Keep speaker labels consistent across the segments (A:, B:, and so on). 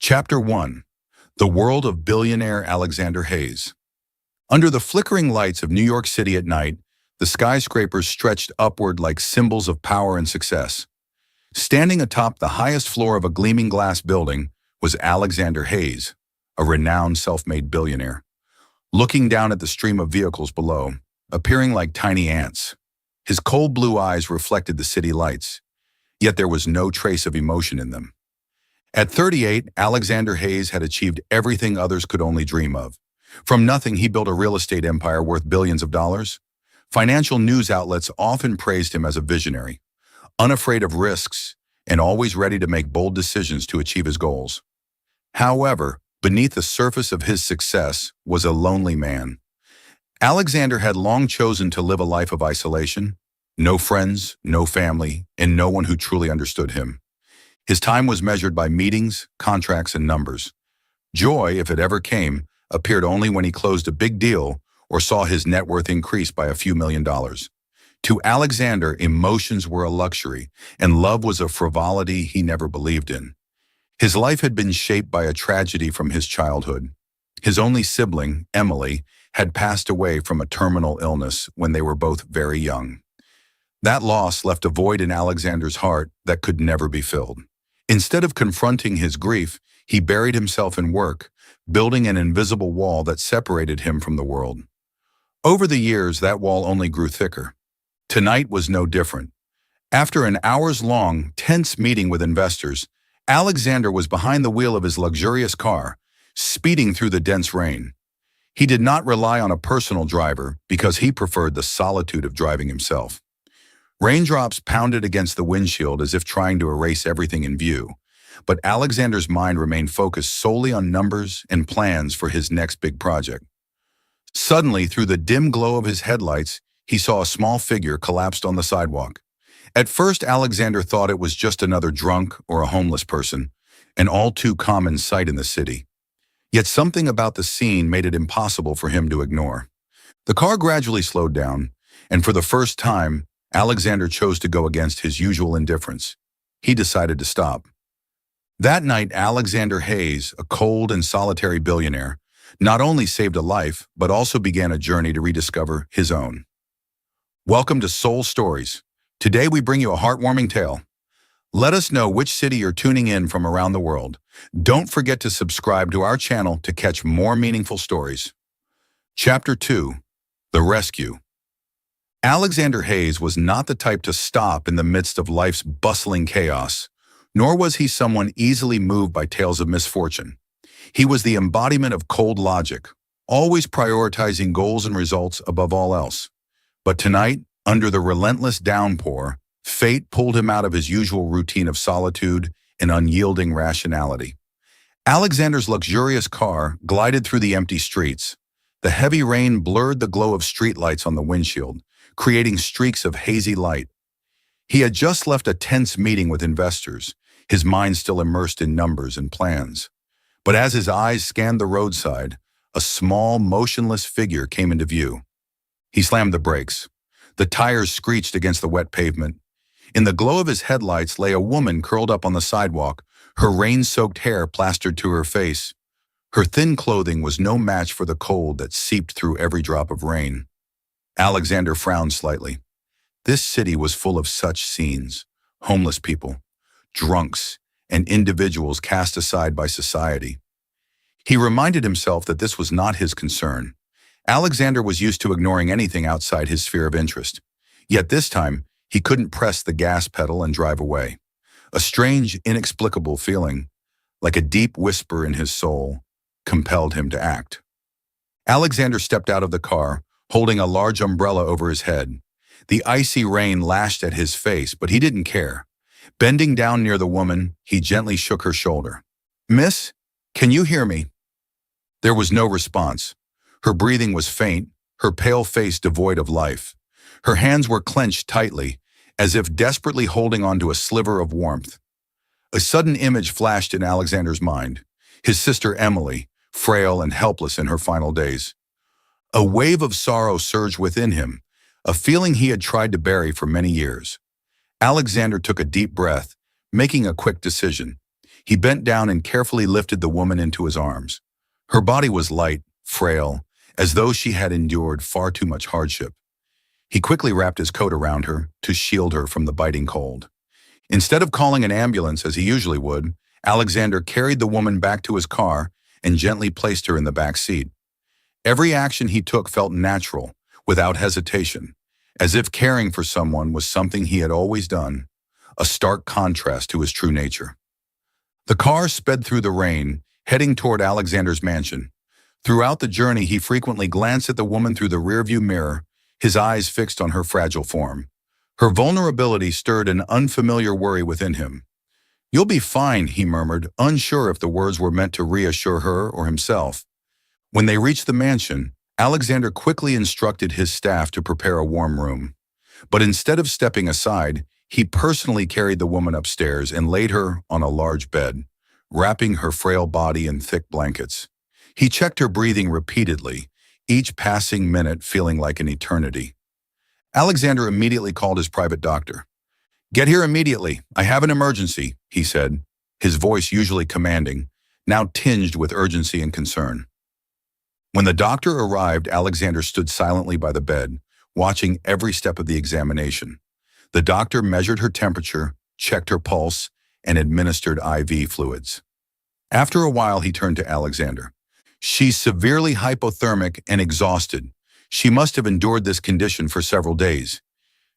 A: Chapter 1. The World of Billionaire Alexander Hayes. Under the flickering lights of New York City at night, the skyscrapers stretched upward like symbols of power and success. Standing atop the highest floor of a gleaming glass building was Alexander Hayes, a renowned self-made billionaire. Looking down at the stream of vehicles below, appearing like tiny ants, his cold blue eyes reflected the city lights, yet there was no trace of emotion in them. At 38, Alexander Hayes had achieved everything others could only dream of. From nothing, he built a real estate empire worth billions of dollars. Financial news outlets often praised him as a visionary, unafraid of risks, and always ready to make bold decisions to achieve his goals. However, beneath the surface of his success was a lonely man. Alexander had long chosen to live a life of isolation. No friends, no family, and no one who truly understood him. His time was measured by meetings, contracts, and numbers. Joy, if it ever came, appeared only when he closed a big deal or saw his net worth increase by a few $1,000,000. To Alexander, emotions were a luxury, and love was a frivolity he never believed in. His life had been shaped by a tragedy from his childhood. His only sibling, Emily, had passed away from a terminal illness when they were both very young. That loss left a void in Alexander's heart that could never be filled. Instead of confronting his grief, he buried himself in work, building an invisible wall that separated him from the world. Over the years, that wall only grew thicker. Tonight was no different. After an hours-long, tense meeting with investors, Alexander was behind the wheel of his luxurious car, speeding through the dense rain. He did not rely on a personal driver because he preferred the solitude of driving himself. Raindrops pounded against the windshield as if trying to erase everything in view, but Alexander's mind remained focused solely on numbers and plans for his next big project. Suddenly, through the dim glow of his headlights, he saw a small figure collapsed on the sidewalk. At first, Alexander thought it was just another drunk or a homeless person, an all too common sight in the city. Yet something about the scene made it impossible for him to ignore. The car gradually slowed down, and for the first time, Alexander chose to go against his usual indifference. He decided to stop. That night, Alexander Hayes, a cold and solitary billionaire, not only saved a life, but also began a journey to rediscover his own. Welcome to Soul Stories. Today we bring you a heartwarming tale. Let us know which city you're tuning in from around the world. Don't forget to subscribe to our channel to catch more meaningful stories. Chapter 2. The Rescue. Alexander Hayes was not the type to stop in the midst of life's bustling chaos, nor was he someone easily moved by tales of misfortune. He was the embodiment of cold logic, always prioritizing goals and results above all else. But tonight, under the relentless downpour, fate pulled him out of his usual routine of solitude and unyielding rationality. Alexander's luxurious car glided through the empty streets. The heavy rain blurred the glow of streetlights on the windshield, creating streaks of hazy light. He had just left a tense meeting with investors, his mind still immersed in numbers and plans. But as his eyes scanned the roadside, a small, motionless figure came into view. He slammed the brakes. The tires screeched against the wet pavement. In the glow of his headlights lay a woman curled up on the sidewalk, her rain-soaked hair plastered to her face. Her thin clothing was no match for the cold that seeped through every drop of rain. Alexander frowned slightly. This city was full of such scenes: homeless people, drunks, and individuals cast aside by society. He reminded himself that this was not his concern. Alexander was used to ignoring anything outside his sphere of interest. Yet this time, he couldn't press the gas pedal and drive away. A strange, inexplicable feeling, like a deep whisper in his soul, compelled him to act. Alexander stepped out of the car, holding a large umbrella over his head. The icy rain lashed at his face, but he didn't care. Bending down near the woman, he gently shook her shoulder. "Miss, can you hear me?" There was no response. Her breathing was faint, her pale face devoid of life. Her hands were clenched tightly, as if desperately holding on to a sliver of warmth. A sudden image flashed in Alexander's mind: his sister Emily, frail and helpless in her final days. A wave of sorrow surged within him, a feeling he had tried to bury for many years. Alexander took a deep breath, making a quick decision. He bent down and carefully lifted the woman into his arms. Her body was light, frail, as though she had endured far too much hardship. He quickly wrapped his coat around her to shield her from the biting cold. Instead of calling an ambulance as he usually would, Alexander carried the woman back to his car and gently placed her in the back seat. Every action he took felt natural, without hesitation, as if caring for someone was something he had always done, a stark contrast to his true nature. The car sped through the rain, heading toward Alexander's mansion. Throughout the journey, he frequently glanced at the woman through the rearview mirror, his eyes fixed on her fragile form. Her vulnerability stirred an unfamiliar worry within him. "You'll be fine," he murmured, unsure if the words were meant to reassure her or himself. When they reached the mansion, Alexander quickly instructed his staff to prepare a warm room. But instead of stepping aside, he personally carried the woman upstairs and laid her on a large bed, wrapping her frail body in thick blankets. He checked her breathing repeatedly, each passing minute feeling like an eternity. Alexander immediately called his private doctor. "Get here immediately. I have an emergency," he said, his voice usually commanding, now tinged with urgency and concern. When the doctor arrived, Alexander stood silently by the bed, watching every step of the examination. The doctor measured her temperature, checked her pulse, and administered IV fluids. After a while, he turned to Alexander. "She's severely hypothermic and exhausted. She must have endured this condition for several days.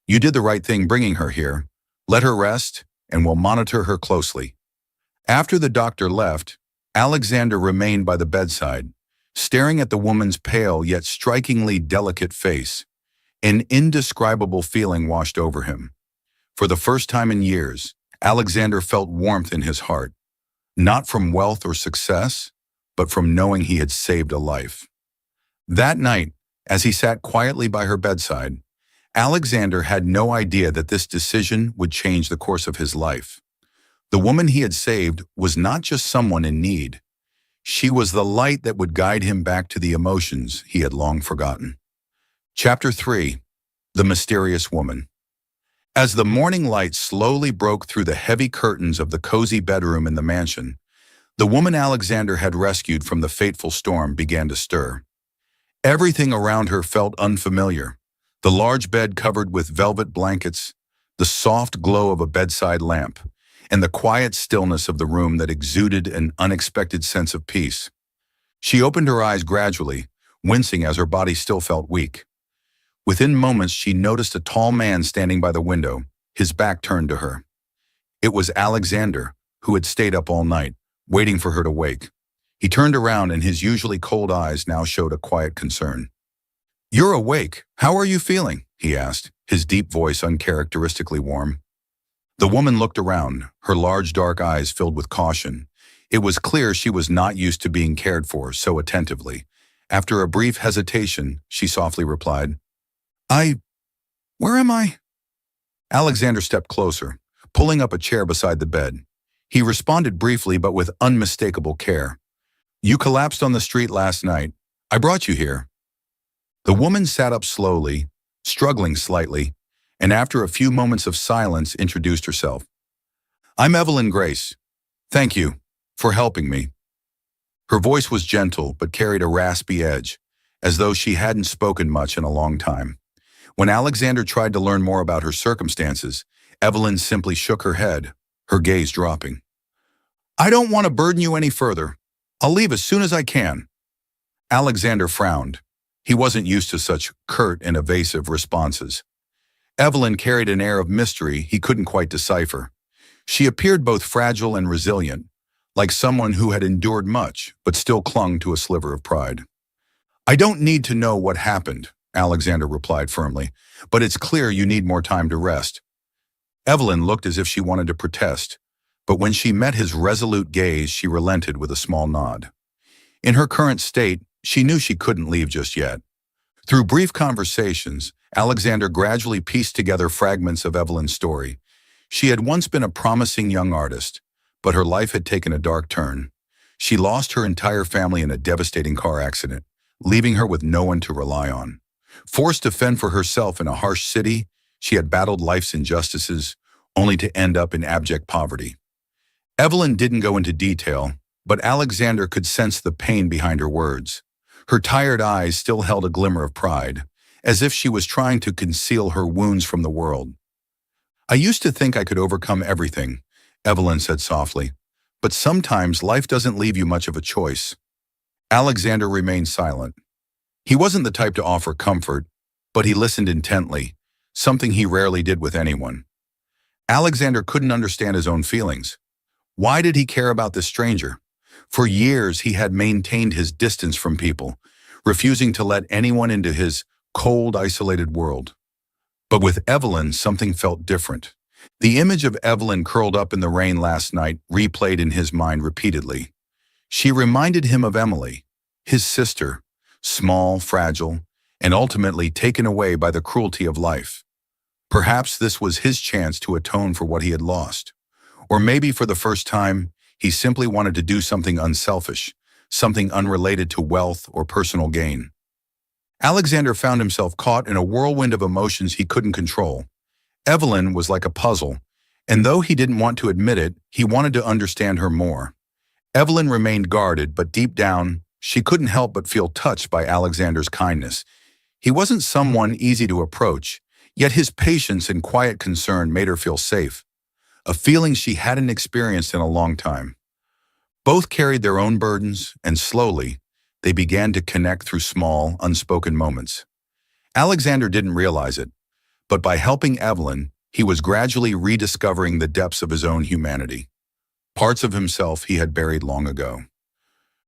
A: You did the right thing bringing her here. Let her rest, and we'll monitor her closely." After the doctor left, Alexander remained by the bedside, staring at the woman's pale yet strikingly delicate face. An indescribable feeling washed over him. For the first time in years, Alexander felt warmth in his heart, not from wealth or success, but from knowing he had saved a life. That night, as he sat quietly by her bedside, Alexander had no idea that this decision would change the course of his life. The woman he had saved was not just someone in need. She was the light that would guide him back to the emotions he had long forgotten. Chapter 3. The Mysterious Woman. As the morning light slowly broke through the heavy curtains of the cozy bedroom in the mansion, the woman Alexander had rescued from the fateful storm began to stir. Everything around her felt unfamiliar. The large bed covered with velvet blankets, the soft glow of a bedside lamp, and the quiet stillness of the room that exuded an unexpected sense of peace. She opened her eyes gradually, wincing as her body still felt weak. Within moments, she noticed a tall man standing by the window, his back turned to her. It was Alexander, who had stayed up all night, waiting for her to wake. He turned around and his usually cold eyes now showed a quiet concern. "You're awake. How are you feeling?" he asked, his deep voice uncharacteristically warm. The woman looked around, her large dark eyes filled with caution. It was clear she was not used to being cared for so attentively. After a brief hesitation, she softly replied, Where am I?" Alexander stepped closer, pulling up a chair beside the bed. He responded briefly but with unmistakable care. "You collapsed on the street last night. I brought you here." The woman sat up slowly, struggling slightly, and after a few moments of silence introduced herself. "I'm Evelyn Grace. Thank you for helping me." Her voice was gentle but carried a raspy edge, as though she hadn't spoken much in a long time. When Alexander tried to learn more about her circumstances, Evelyn simply shook her head, her gaze dropping. "I don't want to burden you any further. I'll leave as soon as I can." Alexander frowned. He wasn't used to such curt and evasive responses. Evelyn carried an air of mystery he couldn't quite decipher. She appeared both fragile and resilient, like someone who had endured much but still clung to a sliver of pride. "I don't need to know what happened," Alexander replied firmly, "but it's clear you need more time to rest." Evelyn looked as if she wanted to protest, but when she met his resolute gaze, she relented with a small nod. In her current state, she knew she couldn't leave just yet. Through brief conversations, Alexander gradually pieced together fragments of Evelyn's story. She had once been a promising young artist, but her life had taken a dark turn. She lost her entire family in a devastating car accident, leaving her with no one to rely on. Forced to fend for herself in a harsh city, she had battled life's injustices, only to end up in abject poverty. Evelyn didn't go into detail, but Alexander could sense the pain behind her words. Her tired eyes still held a glimmer of pride, as if she was trying to conceal her wounds from the world. "I used to think I could overcome everything," Evelyn said softly, "but sometimes life doesn't leave you much of a choice." Alexander remained silent. He wasn't the type to offer comfort, but he listened intently, something he rarely did with anyone. Alexander couldn't understand his own feelings. Why did he care about this stranger? For years, he had maintained his distance from people, refusing to let anyone into his cold, isolated world. But with Evelyn, something felt different. The image of Evelyn curled up in the rain last night replayed in his mind repeatedly. She reminded him of Emily, his sister, small, fragile, and ultimately taken away by the cruelty of life. Perhaps this was his chance to atone for what he had lost. Or maybe for the first time, he simply wanted to do something unselfish, something unrelated to wealth or personal gain. Alexander found himself caught in a whirlwind of emotions he couldn't control. Evelyn was like a puzzle, and though he didn't want to admit it, he wanted to understand her more. Evelyn remained guarded, but deep down, she couldn't help but feel touched by Alexander's kindness. He wasn't someone easy to approach, yet his patience and quiet concern made her feel safe, a feeling she hadn't experienced in a long time. Both carried their own burdens, and slowly, they began to connect through small, unspoken moments. Alexander didn't realize it, but by helping Evelyn, he was gradually rediscovering the depths of his own humanity, parts of himself he had buried long ago.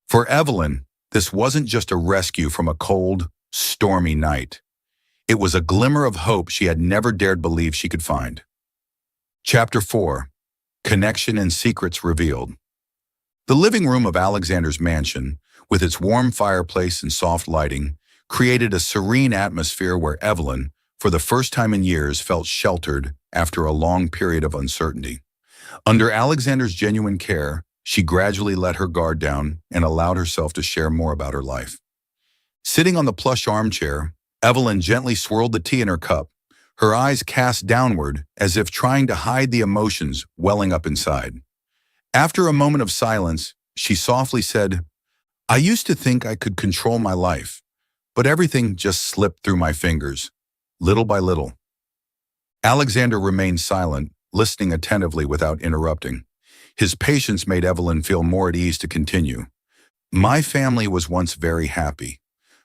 A: For Evelyn, this wasn't just a rescue from a cold, stormy night. It was a glimmer of hope she had never dared believe she could find. Chapter 4. Connection and Secrets Revealed. The living room of Alexander's mansion, with its warm fireplace and soft lighting, created a serene atmosphere where Evelyn, for the first time in years, felt sheltered after a long period of uncertainty. Under Alexander's genuine care, she gradually let her guard down and allowed herself to share more about her life. Sitting on the plush armchair, Evelyn gently swirled the tea in her cup, her eyes cast downward as if trying to hide the emotions welling up inside. After a moment of silence, she softly said, "I used to think I could control my life, but everything just slipped through my fingers, little by little." Alexander remained silent, listening attentively without interrupting. His patience made Evelyn feel more at ease to continue. "My family was once very happy.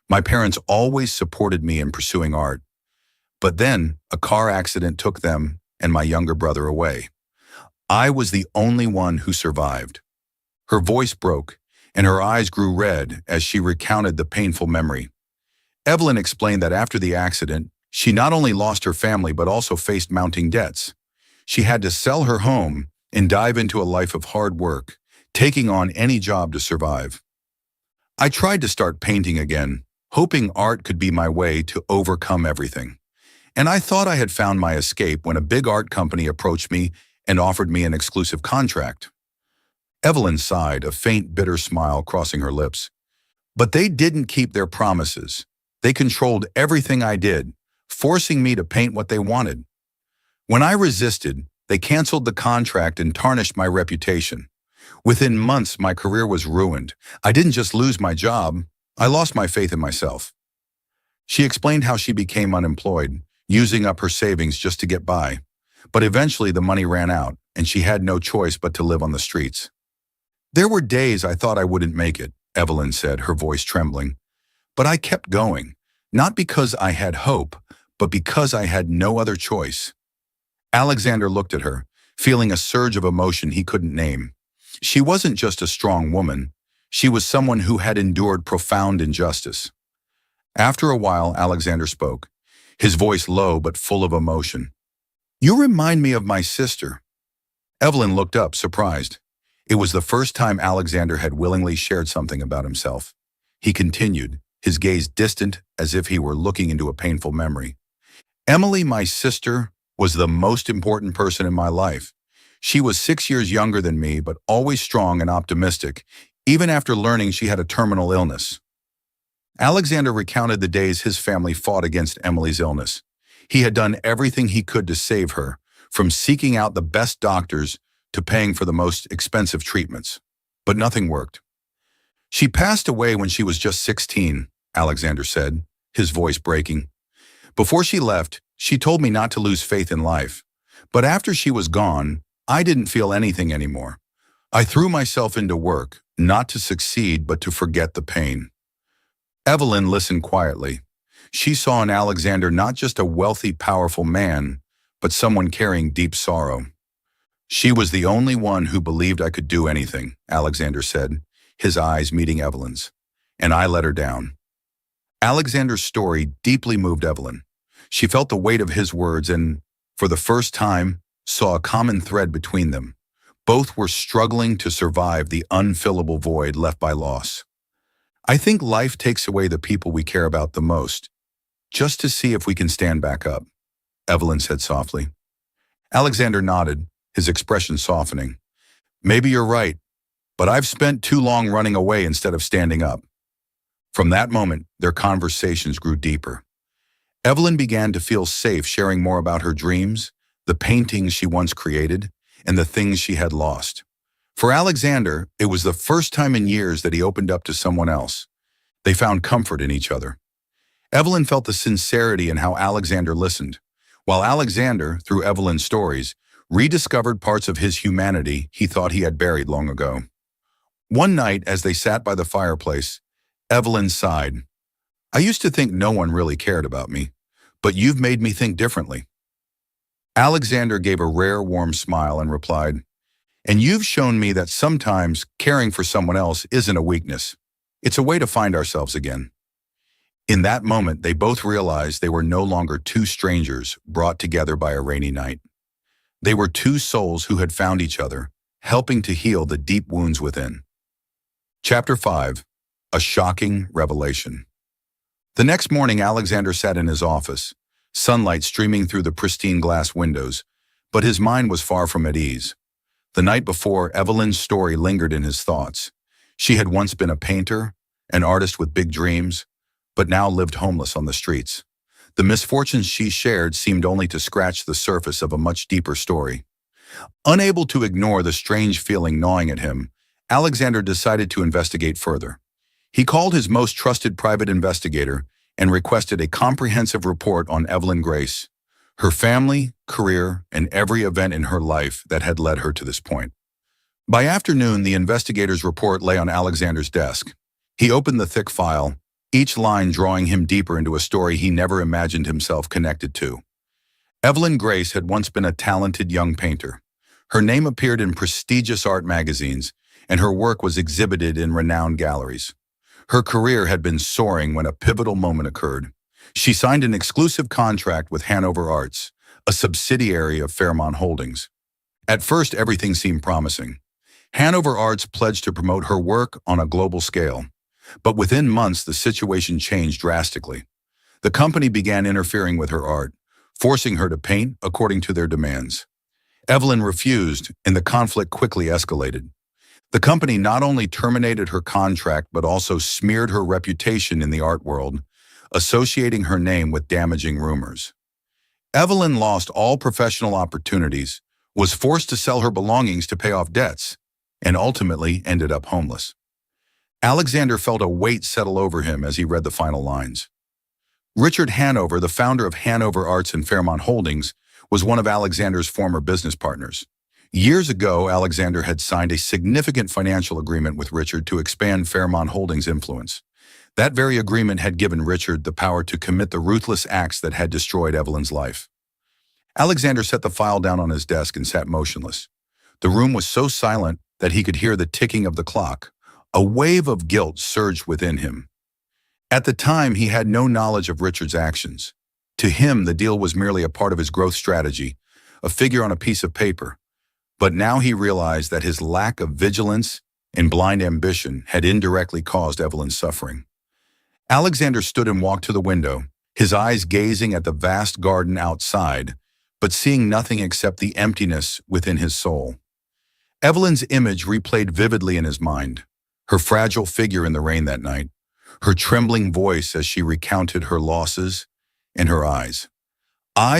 A: My parents always supported me in pursuing art. But then a car accident took them and my younger brother away. I was the only one who survived." Her voice broke, and her eyes grew red as she recounted the painful memory. Evelyn explained that after the accident, she not only lost her family but also faced mounting debts. She had to sell her home and dive into a life of hard work, taking on any job to survive. "I tried to start painting again, hoping art could be my way to overcome everything. And I thought I had found my escape when a big art company approached me and offered me an exclusive contract." Evelyn sighed, a faint, bitter smile crossing her lips. "But they didn't keep their promises. They controlled everything I did, forcing me to paint what they wanted. When I resisted, they canceled the contract and tarnished my reputation. Within months, my career was ruined. I didn't just lose my job, I lost my faith in myself." She explained how she became unemployed, using up her savings just to get by. But eventually the money ran out, and she had no choice but to live on the streets. "There were days I thought I wouldn't make it," Evelyn said, her voice trembling. "But I kept going, not because I had hope, but because I had no other choice." Alexander looked at her, feeling a surge of emotion he couldn't name. She wasn't just a strong woman. She was someone who had endured profound injustice. After a while, Alexander spoke, his voice low but full of emotion. "You remind me of my sister." Evelyn looked up, surprised. It was the first time Alexander had willingly shared something about himself. He continued, his gaze distant as if he were looking into a painful memory. "Emily, my sister, was the most important person in my life. She was 6 years younger than me, but always strong and optimistic, even after learning she had a terminal illness." Alexander recounted the days his family fought against Emily's illness. He had done everything he could to save her, from seeking out the best doctors to paying for the most expensive treatments. But nothing worked. She passed away when she was just 16, Alexander said, his voice breaking. Before she left, she told me not to lose faith in life. But after she was gone, I didn't feel anything anymore. I threw myself into work, not to succeed, but to forget the pain. Evelyn listened quietly. She saw in Alexander not just a wealthy, powerful man, but someone carrying deep sorrow. She was the only one who believed I could do anything, Alexander said, his eyes meeting Evelyn's. And I let her down. Alexander's story deeply moved Evelyn. She felt the weight of his words and, for the first time, saw a common thread between them. Both were struggling to survive the unfillable void left by loss. I think life takes away the people we care about the most, just to see if we can stand back up, Evelyn said softly. Alexander nodded, his expression softening. Maybe you're right, but I've spent too long running away instead of standing up. From that moment, their conversations grew deeper. Evelyn began to feel safe sharing more about her dreams, the paintings she once created, and the things she had lost. For Alexander, it was the first time in years that he opened up to someone else. They found comfort in each other. Evelyn felt the sincerity in how Alexander listened, while Alexander, through Evelyn's stories, rediscovered parts of his humanity he thought he had buried long ago. One night, as they sat by the fireplace, Evelyn sighed. I used to think no one really cared about me, but you've made me think differently. Alexander gave a rare, warm smile and replied, and you've shown me that sometimes caring for someone else isn't a weakness. It's a way to find ourselves again. In that moment, they both realized they were no longer two strangers brought together by a rainy night. They were two souls who had found each other, helping to heal the deep wounds within. Chapter 5. A Shocking Revelation. The next morning, Alexander sat in his office, sunlight streaming through the pristine glass windows, but his mind was far from at ease. The night before, Evelyn's story lingered in his thoughts. She had once been a painter, an artist with big dreams, but now lived homeless on the streets. The misfortunes she shared seemed only to scratch the surface of a much deeper story. Unable to ignore the strange feeling gnawing at him, Alexander decided to investigate further. He called his most trusted private investigator and requested a comprehensive report on Evelyn Grace, her family, career, and every event in her life that had led her to this point. By afternoon, the investigator's report lay on Alexander's desk. He opened the thick file, each line drawing him deeper into a story he never imagined himself connected to. Evelyn Grace had once been a talented young painter. Her name appeared in prestigious art magazines, and her work was exhibited in renowned galleries. Her career had been soaring when a pivotal moment occurred. She signed an exclusive contract with Hanover Arts, a subsidiary of Fairmont Holdings. At first, everything seemed promising. Hanover Arts pledged to promote her work on a global scale. But within months, the situation changed drastically. The company began interfering with her art, forcing her to paint according to their demands. Evelyn refused, and the conflict quickly escalated. The company not only terminated her contract but also smeared her reputation in the art world, associating her name with damaging rumors. Evelyn lost all professional opportunities, was forced to sell her belongings to pay off debts, and ultimately ended up homeless. Alexander felt a weight settle over him as he read the final lines. Richard Hanover, the founder of Hanover Arts and Fairmont Holdings, was one of Alexander's former business partners. Years ago, Alexander had signed a significant financial agreement with Richard to expand Fairmont Holdings' influence. That very agreement had given Richard the power to commit the ruthless acts that had destroyed Evelyn's life. Alexander set the file down on his desk and sat motionless. The room was so silent that he could hear the ticking of the clock. A wave of guilt surged within him. At the time, he had no knowledge of Richard's actions. To him, the deal was merely a part of his growth strategy, a figure on a piece of paper. But now he realized that his lack of vigilance and blind ambition had indirectly caused Evelyn's suffering. Alexander stood and walked to the window, his eyes gazing at the vast garden outside, but seeing nothing except the emptiness within his soul. Evelyn's image replayed vividly in his mind, her fragile figure in the rain that night, her trembling voice as she recounted her losses, and her eyes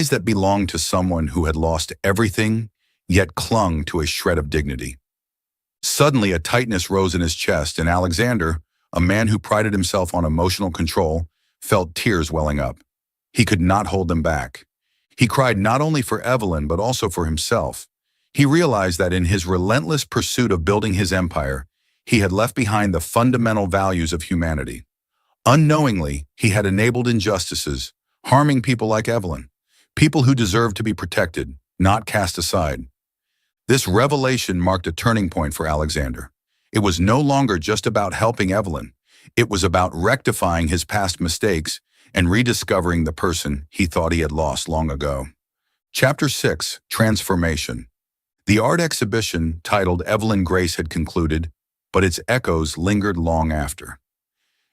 A: that belonged to someone who had lost everything yet clung to a shred of dignity. Suddenly, a tightness rose in his chest, and Alexander, a man who prided himself on emotional control, felt tears welling up. He could not hold them back. He cried not only for Evelyn, but also for himself. He realized that in his relentless pursuit of building his empire, he had left behind the fundamental values of humanity. Unknowingly, he had enabled injustices, harming people like Evelyn, people who deserved to be protected, not cast aside. This revelation marked a turning point for Alexander. It was no longer just about helping Evelyn. It was about rectifying his past mistakes and rediscovering the person he thought he had lost long ago. Chapter 6: Transformation. The art exhibition titled Evelyn Grace had concluded, but its echoes lingered long after.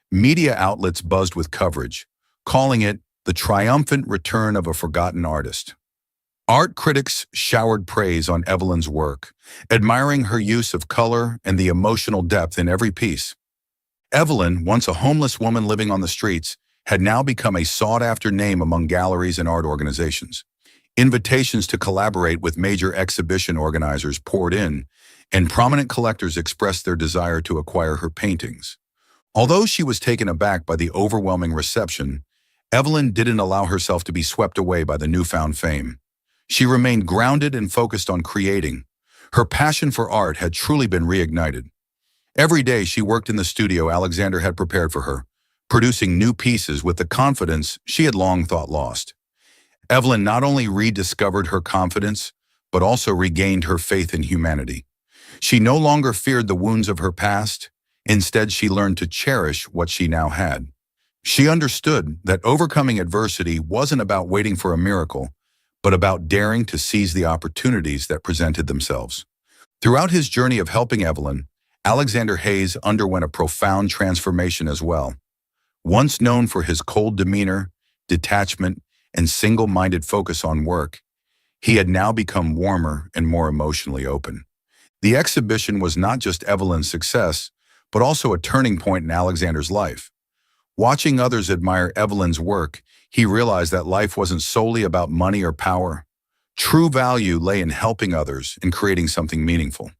A: Media outlets buzzed with coverage, calling it the triumphant return of a forgotten artist. Art critics showered praise on Evelyn's work, admiring her use of color and the emotional depth in every piece. Evelyn, once a homeless woman living on the streets, had now become a sought-after name among galleries and art organizations. Invitations to collaborate with major exhibition organizers poured in, and prominent collectors expressed their desire to acquire her paintings. Although she was taken aback by the overwhelming reception, Evelyn didn't allow herself to be swept away by the newfound fame. She remained grounded and focused on creating. Her passion for art had truly been reignited. Every day she worked in the studio Alexander had prepared for her, producing new pieces with the confidence she had long thought lost. Evelyn not only rediscovered her confidence, but also regained her faith in humanity. She no longer feared the wounds of her past. Instead, she learned to cherish what she now had. She understood that overcoming adversity wasn't about waiting for a miracle, but about daring to seize the opportunities that presented themselves. Throughout his journey of helping Evelyn, Alexander Hayes underwent a profound transformation as well. Once known for his cold demeanor, detachment, and single-minded focus on work, he had now become warmer and more emotionally open. The exhibition was not just Evelyn's success, but also a turning point in Alexander's life. Watching others admire Evelyn's work, he realized that life wasn't solely about money or power. True value lay in helping others and creating something meaningful.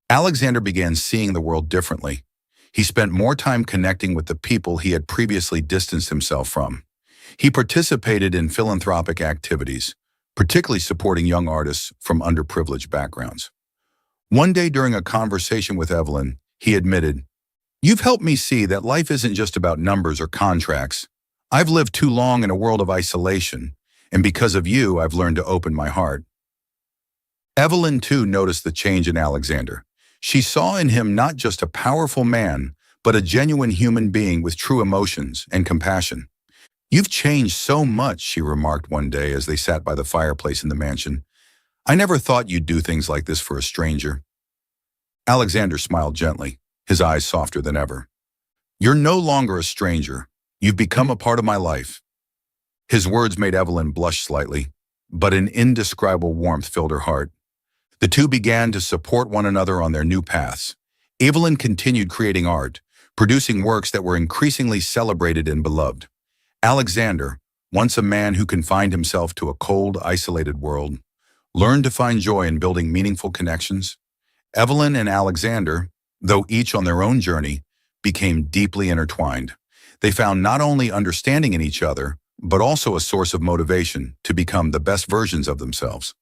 A: Alexander began seeing the world differently. He spent more time connecting with the people he had previously distanced himself from. He participated in philanthropic activities, particularly supporting young artists from underprivileged backgrounds. One day during a conversation with Evelyn, he admitted, "You've helped me see that life isn't just about numbers or contracts. I've lived too long in a world of isolation, and because of you, I've learned to open my heart." Evelyn, too, noticed the change in Alexander. She saw in him not just a powerful man, but a genuine human being with true emotions and compassion. "You've changed so much," she remarked one day as they sat by the fireplace in the mansion. "I never thought you'd do things like this for a stranger." Alexander smiled gently, his eyes softer than ever. "You're no longer a stranger. You've become a part of my life." His words made Evelyn blush slightly, but an indescribable warmth filled her heart. The two began to support one another on their new paths. Evelyn continued creating art, producing works that were increasingly celebrated and beloved. Alexander, once a man who confined himself to a cold, isolated world, learned to find joy in building meaningful connections. Evelyn and Alexander, though each on their own journey, became deeply intertwined. They found not only understanding in each other, but also a source of motivation to become the best versions of themselves.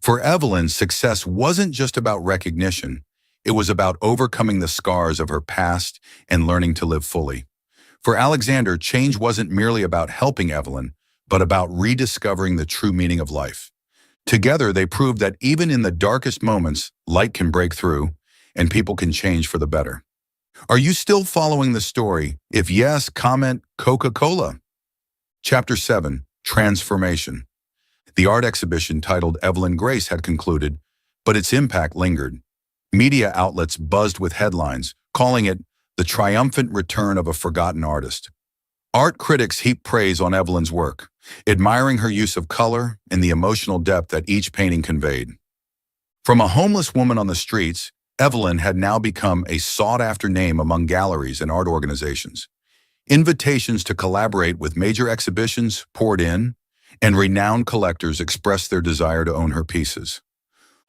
A: For Evelyn, success wasn't just about recognition. It was about overcoming the scars of her past and learning to live fully. For Alexander, change wasn't merely about helping Evelyn, but about rediscovering the true meaning of life. Together, they proved that even in the darkest moments, light can break through, and people can change for the better. Are you still following the story? If yes, comment Coca-Cola. Chapter 7: Transformation. The art exhibition titled Evelyn Grace had concluded, but its impact lingered. Media outlets buzzed with headlines, calling it the triumphant return of a forgotten artist. Art critics heaped praise on Evelyn's work, admiring her use of color and the emotional depth that each painting conveyed. From a homeless woman on the streets, Evelyn had now become a sought-after name among galleries and art organizations. Invitations to collaborate with major exhibitions poured in, and renowned collectors expressed their desire to own her pieces.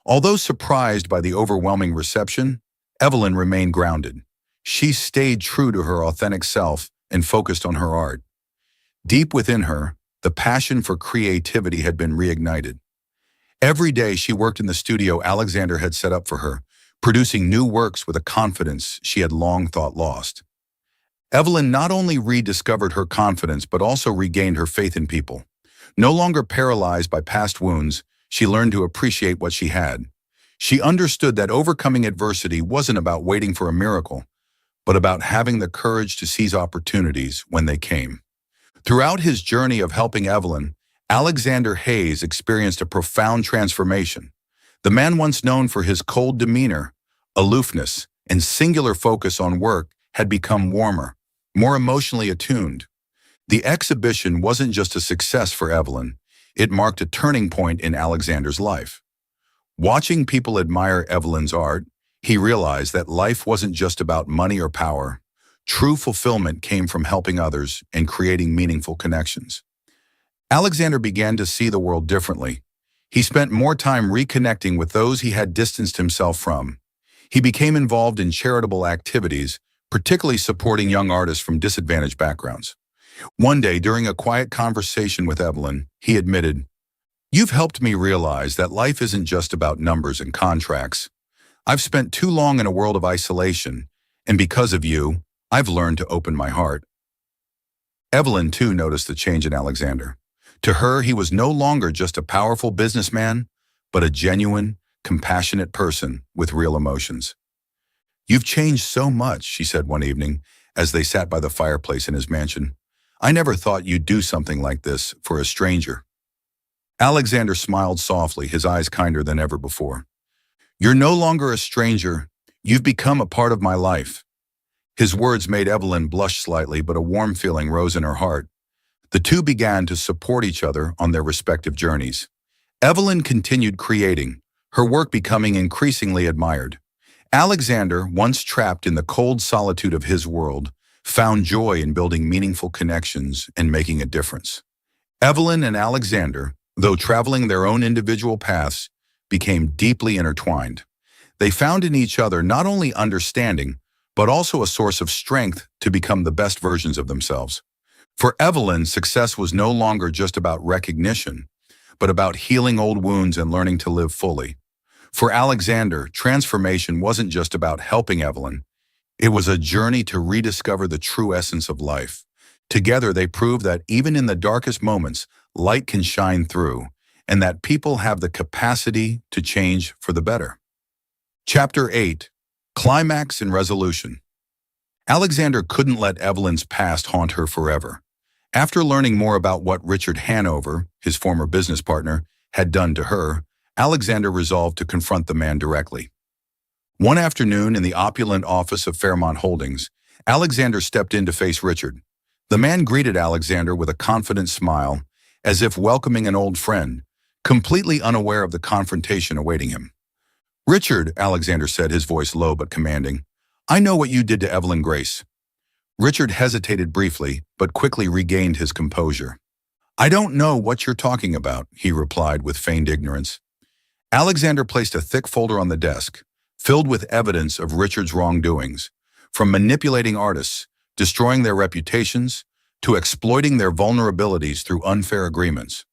A: Although surprised by the overwhelming reception, Evelyn remained grounded. She stayed true to her authentic self and focused on her art. Deep within her, the passion for creativity had been reignited. Every day she worked in the studio Alexander had set up for her, producing new works with a confidence she had long thought lost. Evelyn not only rediscovered her confidence but also regained her faith in people. No longer paralyzed by past wounds, she learned to appreciate what she had. She understood that overcoming adversity wasn't about waiting for a miracle, but about having the courage to seize opportunities when they came. Throughout his journey of helping Evelyn, Alexander Hayes experienced a profound transformation. The man once known for his cold demeanor, aloofness, and singular focus on work had become warmer, more emotionally attuned. The exhibition wasn't just a success for Evelyn, it marked a turning point in Alexander's life. Watching people admire Evelyn's art, he realized that life wasn't just about money or power. True fulfillment came from helping others and creating meaningful connections. Alexander began to see the world differently. He spent more time reconnecting with those he had distanced himself from. He became involved in charitable activities, particularly supporting young artists from disadvantaged backgrounds. One day, during a quiet conversation with Evelyn, he admitted, "You've helped me realize that life isn't just about numbers and contracts. I've spent too long in a world of isolation, and because of you, I've learned to open my heart." Evelyn, too, noticed the change in Alexander. To her, he was no longer just a powerful businessman, but a genuine, compassionate person with real emotions. "You've changed so much," she said one evening, as they sat by the fireplace in his mansion. "I never thought you'd do something like this for a stranger." Alexander smiled softly, his eyes kinder than ever before. "You're no longer a stranger. You've become a part of my life." His words made Evelyn blush slightly, but a warm feeling rose in her heart. The two began to support each other on their respective journeys. Evelyn continued creating, her work becoming increasingly admired. Alexander, once trapped in the cold solitude of his world, found joy in building meaningful connections and making a difference. Evelyn and Alexander, though traveling their own individual paths, became deeply intertwined. They found in each other not only understanding, but also a source of strength to become the best versions of themselves. For Evelyn, success was no longer just about recognition, but about healing old wounds and learning to live fully. For Alexander, transformation wasn't just about helping Evelyn. It was a journey to rediscover the true essence of life. Together, they proved that even in the darkest moments, light can shine through, and that people have the capacity to change for the better. Chapter 8. Climax and Resolution. Alexander couldn't let Evelyn's past haunt her forever. After learning more about what Richard Hanover, his former business partner, had done to her, Alexander resolved to confront the man directly. One afternoon in the opulent office of Fairmont Holdings, Alexander stepped in to face Richard. The man greeted Alexander with a confident smile, as if welcoming an old friend, completely unaware of the confrontation awaiting him. "Richard," Alexander said, his voice low but commanding, "I know what you did to Evelyn Grace." Richard hesitated briefly, but quickly regained his composure. "I don't know what you're talking about," he replied with feigned ignorance. Alexander placed a thick folder on the desk, filled with evidence of Richard's wrongdoings, from manipulating artists, destroying their reputations, to exploiting their vulnerabilities through unfair agreements.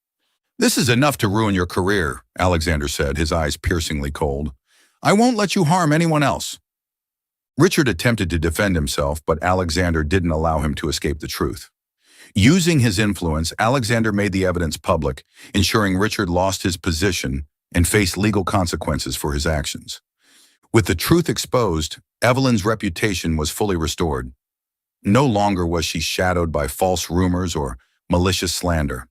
A: "This is enough to ruin your career," Alexander said, his eyes piercingly cold. "I won't let you harm anyone else." Richard attempted to defend himself, but Alexander didn't allow him to escape the truth. Using his influence, Alexander made the evidence public, ensuring Richard lost his position and faced legal consequences for his actions. With the truth exposed, Evelyn's reputation was fully restored. No longer was she shadowed by false rumors or malicious slander.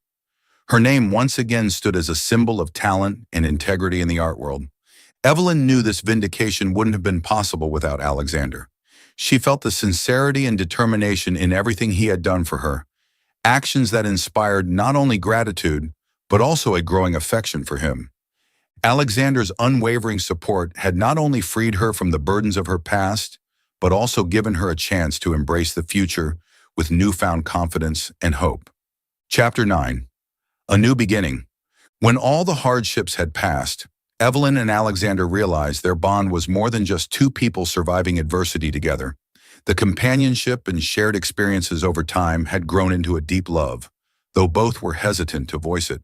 A: Her name once again stood as a symbol of talent and integrity in the art world. Evelyn knew this vindication wouldn't have been possible without Alexander. She felt the sincerity and determination in everything he had done for her, actions that inspired not only gratitude, but also a growing affection for him. Alexander's unwavering support had not only freed her from the burdens of her past, but also given her a chance to embrace the future with newfound confidence and hope. Chapter 9. A New Beginning. When all the hardships had passed, Evelyn and Alexander realized their bond was more than just two people surviving adversity together. The companionship and shared experiences over time had grown into a deep love, though both were hesitant to voice it.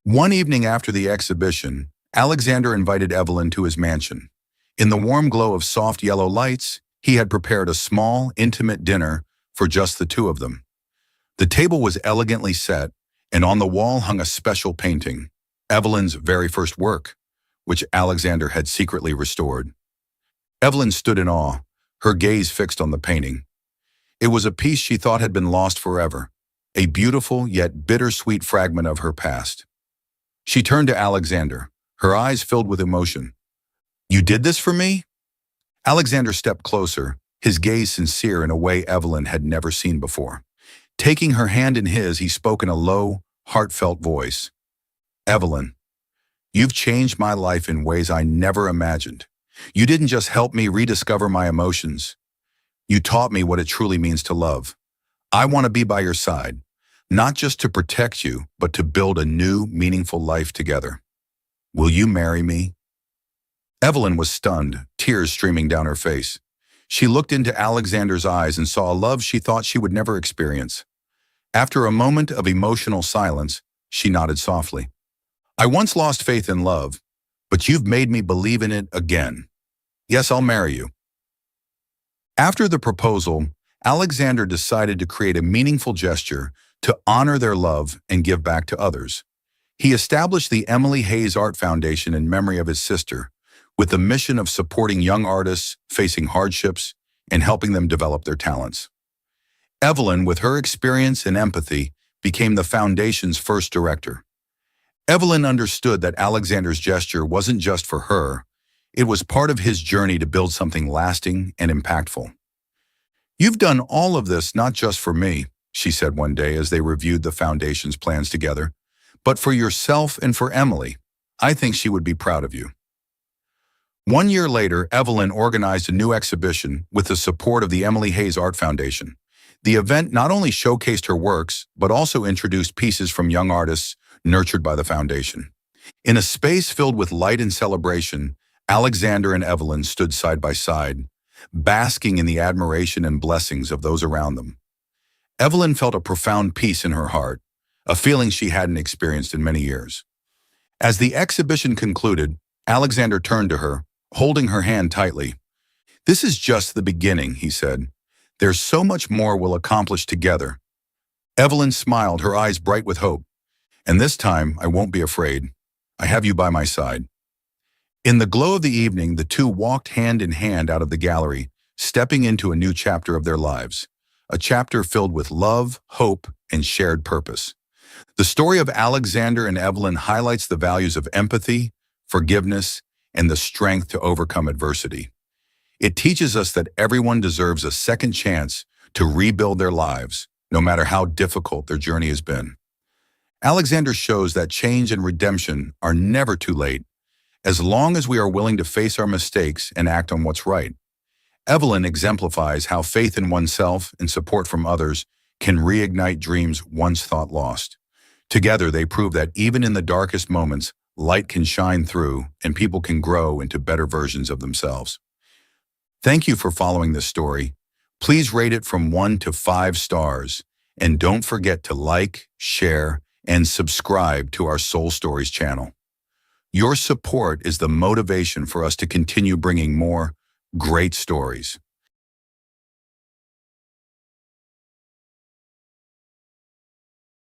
A: One evening after the exhibition, Alexander invited Evelyn to his mansion. In the warm glow of soft yellow lights, he had prepared a small, intimate dinner for just the two of them. The table was elegantly set, and on the wall hung a special painting, Evelyn's very first work, which Alexander had secretly restored. Evelyn stood in awe, her gaze fixed on the painting. It was a piece she thought had been lost forever, a beautiful yet bittersweet fragment of her past. She turned to Alexander, her eyes filled with emotion. "You did this for me?" Alexander stepped closer, his gaze sincere in a way Evelyn had never seen before. Taking her hand in his, he spoke in a low, heartfelt voice. "Evelyn, you've changed my life in ways I never imagined. You didn't just help me rediscover my emotions. You taught me what it truly means to love. I want to be by your side, not just to protect you, but to build a new, meaningful life together. Will you marry me?" Evelyn was stunned, tears streaming down her face. She looked into Alexander's eyes and saw a love she thought she would never experience. After a moment of emotional silence, she nodded softly. "I once lost faith in love, but you've made me believe in it again. Yes, I'll marry you." After the proposal, Alexander decided to create a meaningful gesture to honor their love and give back to others. He established the Emily Hayes Art Foundation in memory of his sister, with the mission of supporting young artists facing hardships and helping them develop their talents. Evelyn, with her experience and empathy, became the foundation's first director. Evelyn understood that Alexander's gesture wasn't just for her, it was part of his journey to build something lasting and impactful. "You've done all of this not just for me," she said one day as they reviewed the foundation's plans together, "but for yourself and for Emily. I think she would be proud of you." 1 year later, Evelyn organized a new exhibition with the support of the Emily Hayes Art Foundation. The event not only showcased her works, but also introduced pieces from young artists nurtured by the foundation. In a space filled with light and celebration, Alexander and Evelyn stood side by side, basking in the admiration and blessings of those around them. Evelyn felt a profound peace in her heart, a feeling she hadn't experienced in many years. As the exhibition concluded, Alexander turned to her, holding her hand tightly. "This is just the beginning," he said. "There's so much more we'll accomplish together." Evelyn smiled, her eyes bright with hope. "And this time, I won't be afraid. I have you by my side." In the glow of the evening, the two walked hand in hand out of the gallery, stepping into a new chapter of their lives, a chapter filled with love, hope, and shared purpose. The story of Alexander and Evelyn highlights the values of empathy, forgiveness, and the strength to overcome adversity. It teaches us that everyone deserves a second chance to rebuild their lives, no matter how difficult their journey has been. Alexander shows that change and redemption are never too late, as long as we are willing to face our mistakes and act on what's right. Evelyn exemplifies how faith in oneself and support from others can reignite dreams once thought lost. Together, they prove that even in the darkest moments, light can shine through and people can grow into better versions of themselves. Thank you for following this story. Please rate it from 1 to 5 stars, and don't forget to like, share, and subscribe to our Soul Stories channel. Your support is the motivation for us to continue bringing more great stories.